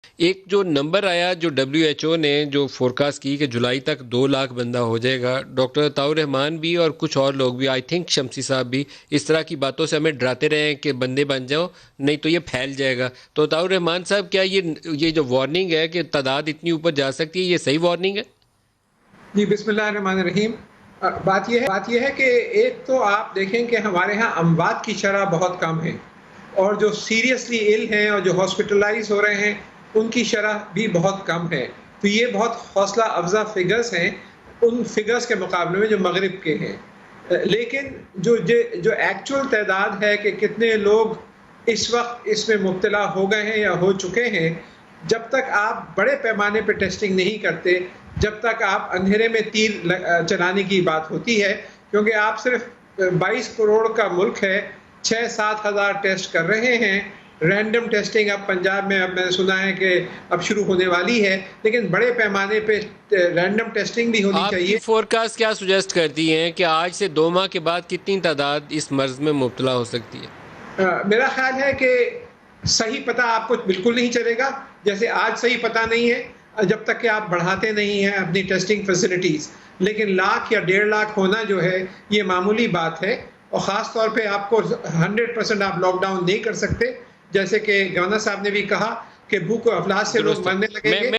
ایک جو نمبر آیا جو WHO نے جو فورکاسٹ کی کہ جولائی تک 2 لاکھ بندہ ہو جائے گا، ڈاکٹر عطاء الرحمان بھی اور کچھ اور لوگ بھی، آئی تھنک شمسی صاحب بھی اس طرح کی باتوں سے ہمیں ڈراتے رہے ہیں کہ بندے بن جاؤ نہیں تو یہ پھیل جائے گا. تو عطاء الرحمان صاحب، کیا یہ جو وارننگ ہے کہ تعداد اتنی اوپر جا سکتی ہے، یہ صحیح وارننگ ہے؟ جی بسم اللہ الرحمن الرحیم. بات یہ ہے کہ ایک تو آپ دیکھیں کہ ہمارے ہاں اموات کی شرح بہت کم ہے، اور جو سیریسلی ال ہیں اور جو ہاسپٹلائز ہو رہے ہیں ان کی شرح بھی بہت کم ہے. تو یہ بہت حوصلہ افزا فگرز ہیں ان فگرز کے مقابلے میں جو مغرب کے ہیں. لیکن جو ایکچول تعداد ہے کہ کتنے لوگ اس وقت اس میں مبتلا ہو گئے ہیں یا ہو چکے ہیں، جب تک آپ بڑے پیمانے پہ ٹیسٹنگ نہیں کرتے، جب تک آپ اندھیرے میں تیر چلانے کی بات ہوتی ہے، کیونکہ آپ صرف 22 کروڑ کا ملک ہے، 6-7 ہزار ٹیسٹ کر رہے ہیں. رینڈم ٹیسٹنگ اب پنجاب میں اب میں نے سنا ہے کہ اب شروع ہونے والی ہے، لیکن بڑے پیمانے پہ رینڈم ٹیسٹنگ بھی ہونی آپ کی چاہیے. فورکاسٹ کیا سجیسٹ کرتی ہیں کہ آج سے 2 ماہ کے بعد کتنی تعداد اس مرض میں مبتلا ہو سکتی ہے؟ میرا خیال ہے کہ صحیح پتہ آپ کو بالکل نہیں چلے گا، جیسے آج صحیح پتہ نہیں ہے جب تک کہ آپ بڑھاتے نہیں ہیں اپنی ٹیسٹنگ فیسلٹیز. لیکن 1 لاکھ یا 1.5 لاکھ ہونا جو ہے یہ معمولی بات ہے، اور خاص طور پہ آپ کو 100% آپ لاک ڈاؤن نہیں کر سکتے، جیسے کہ گورنر صاحب نے بھی کہا کہ بھوک و افلاس سے لوگ درست مرنے لگیں ہے. گے.